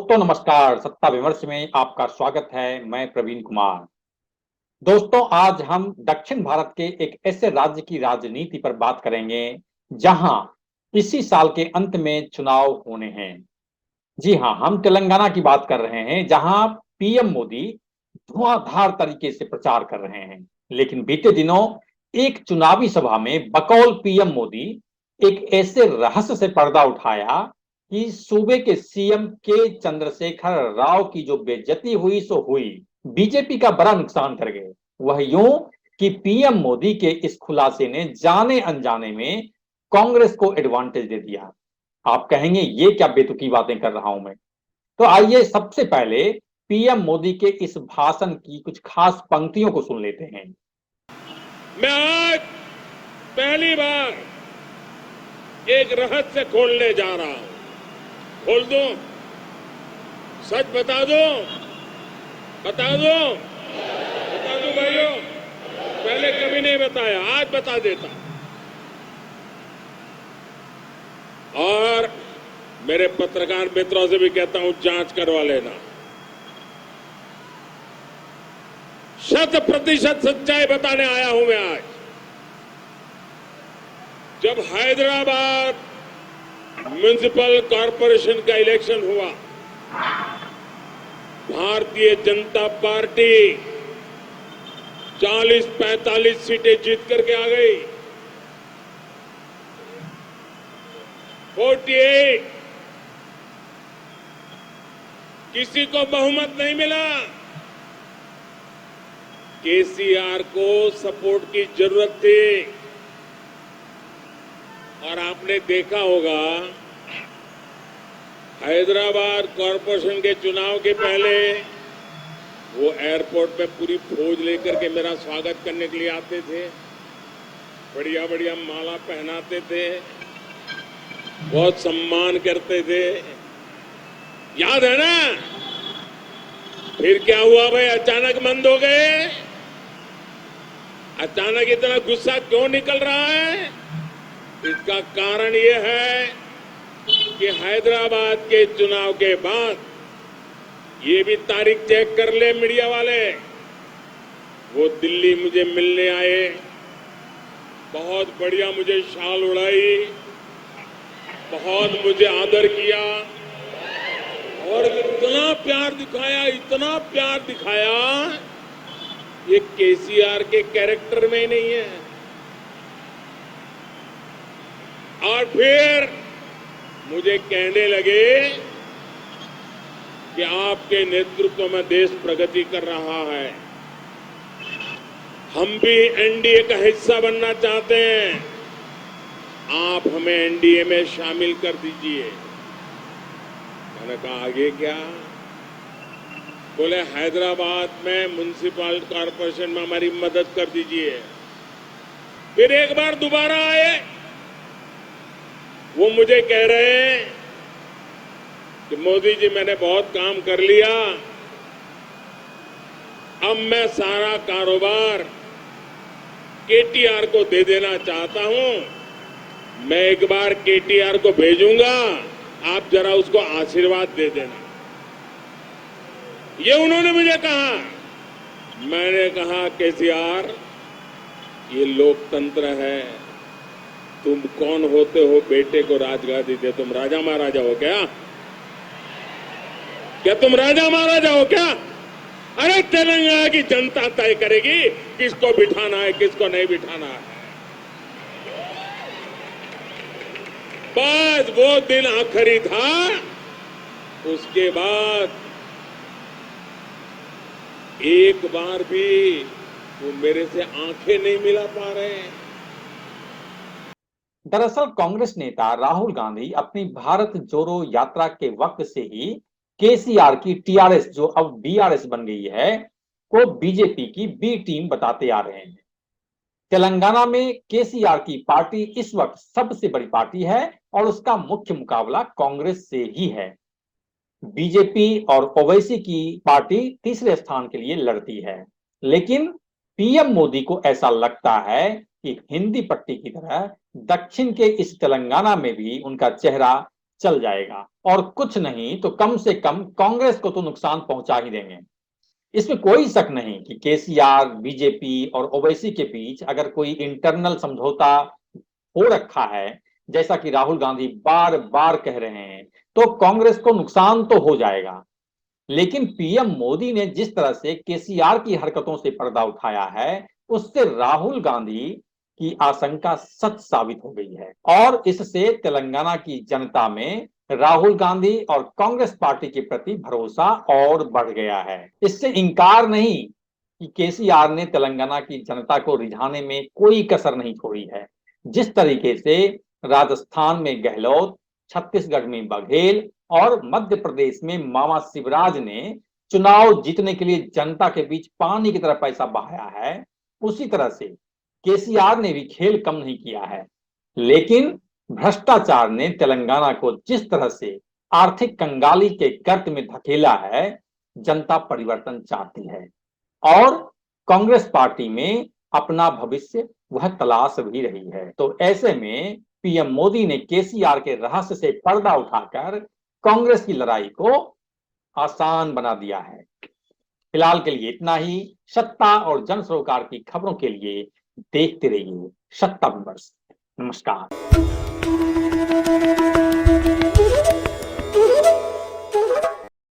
दोस्तों नमस्कार। सत्ता विमर्श में आपका स्वागत है। मैं प्रवीण कुमार। दोस्तों, आज हम दक्षिण भारत के एक ऐसे राज्य की राजनीति पर बात करेंगे जहां इसी साल के अंत में चुनाव होने हैं। जी हां, हम तेलंगाना की बात कर रहे हैं जहां पीएम मोदी धुआंधार तरीके से प्रचार कर रहे हैं। लेकिन बीते दिनों एक चुनावी सभा में बकौल पीएम मोदी एक ऐसे रहस्य से पर्दा उठाया कि सूबे के सीएम के चंद्रशेखर राव की जो बेइज्जती हुई सो हुई, बीजेपी का बड़ा नुकसान कर गए। वह यूं कि पीएम मोदी के इस खुलासे ने जाने अनजाने में कांग्रेस को एडवांटेज दे दिया। आप कहेंगे ये क्या बेतुकी बातें कर रहा हूं मैं। तो आइए सबसे पहले पीएम मोदी के इस भाषण की कुछ खास पंक्तियों को सुन लेते हैं। मैं आज पहली बार एक रहस्य खोलने जा रहा हूं। खोल दूं? सच बता दूं? बता दूं? बता दूं भाइयों? पहले कभी नहीं बताया, आज बता देता। और मेरे पत्रकार मित्रों से भी कहता हूं, जांच करवा लेना। 100% सच्चाई बताने आया हूं मैं आज। जब हैदराबाद म्युनिसिपल कॉरपोरेशन का इलेक्शन हुआ, भारतीय जनता पार्टी 40-45 सीटें जीत करके आ गई। 48 किसी को बहुमत नहीं मिला। केसीआर को सपोर्ट की जरूरत थी। और आपने देखा होगा, हैदराबाद कॉरपोरेशन के चुनाव के पहले वो एयरपोर्ट पे पूरी फौज लेकर के मेरा स्वागत करने के लिए आते थे। बढ़िया बढ़िया माला पहनाते थे, बहुत सम्मान करते थे। याद है ना? फिर क्या हुआ भाई? अचानक बंद हो गए। अचानक इतना गुस्सा क्यों निकल रहा है? इसका कारण यह है कि हैदराबाद के चुनाव के बाद, ये भी तारीख चेक कर ले मीडिया वाले, वो दिल्ली मुझे मिलने आए, बहुत बढ़िया मुझे शाल उड़ाई, बहुत मुझे आदर किया और इतना प्यार दिखाया, इतना प्यार दिखाया, ये केसीआर के कैरेक्टर में ही नहीं है। और फिर मुझे कहने लगे कि आपके नेतृत्व में देश प्रगति कर रहा है, हम भी एनडीए का हिस्सा बनना चाहते हैं, आप हमें एनडीए में शामिल कर दीजिए। मैंने कहा आगे क्या? बोले हैदराबाद में म्युनिसिपल कॉरपोरेशन में हमारी मदद कर दीजिए। फिर एक बार दोबारा आए, वो मुझे कह रहे हैं कि मोदी जी मैंने बहुत काम कर लिया, अब मैं सारा कारोबार केटीआर को दे देना चाहता हूं। मैं एक बार केटीआर को भेजूंगा, आप जरा उसको आशीर्वाद दे देना। ये उन्होंने मुझे कहा। मैंने कहा केसीआर, ये लोकतंत्र है, तुम कौन होते हो बेटे को राजगादी दे? तुम राजा महाराजा हो क्या? क्या तुम राजा महाराजा हो क्या? अरे तेलंगाना की जनता तय करेगी किसको बिठाना है, किसको नहीं बिठाना है। बस वो दिन आखिरी था। उसके बाद एक बार भी वो मेरे से आंखें नहीं मिला पा रहे। दरअसल कांग्रेस नेता राहुल गांधी अपनी भारत जोड़ो यात्रा के वक्त से ही केसीआर की टीआरएस, जो अब बीआरएस बन गई है, को बीजेपी की बी टीम बताते आ रहे हैं। तेलंगाना में केसीआर की पार्टी इस वक्त सबसे बड़ी पार्टी है और उसका मुख्य मुकाबला कांग्रेस से ही है। बीजेपी और ओवैसी की पार्टी तीसरे स्थान के लिए लड़ती है। लेकिन पीएम मोदी को ऐसा लगता है कि हिंदी पट्टी की तरह दक्षिण के इस तेलंगाना में भी उनका चेहरा चल जाएगा और कुछ नहीं तो कम से कम कांग्रेस को तो नुकसान पहुंचा ही देंगे। इसमें कोई शक नहीं कि केसीआर, बीजेपी और ओवैसी के बीच अगर कोई इंटरनल समझौता हो रखा है, जैसा कि राहुल गांधी बार बार कह रहे हैं, तो कांग्रेस को नुकसान तो हो जाएगा। लेकिन पीएम मोदी ने जिस तरह से केसीआर की हरकतों से पर्दा उठाया है, उससे राहुल गांधी की आशंका सच साबित हो गई है और इससे तेलंगाना की जनता में राहुल गांधी और कांग्रेस पार्टी के प्रति भरोसा और बढ़ गया है। इससे इनकार नहीं कि केसीआर ने तेलंगाना की जनता को रिझाने में कोई कसर नहीं छोड़ी है। जिस तरीके से राजस्थान में गहलोत, छत्तीसगढ़ में बघेल और मध्य प्रदेश में मामा शिवराज ने चुनाव जीतने के लिए जनता के बीच पानी की तरह पैसा बहाया है, उसी तरह से केसीआर ने भी खेल कम नहीं किया है। लेकिन भ्रष्टाचार ने तेलंगाना को जिस तरह से आर्थिक कंगाली के गर्त में धकेला है, जनता परिवर्तन चाहती है और कांग्रेस पार्टी में अपना भविष्य वह तलाश भी रही है। तो ऐसे में पीएम मोदी ने केसीआर के रहस्य से पर्दा उठाकर कांग्रेस की लड़ाई को आसान बना दिया है। फिलहाल के लिए इतना ही। सत्ता और जन सरोकार की खबरों के लिए देखते रहिए सत्ता विमर्श। नमस्कार।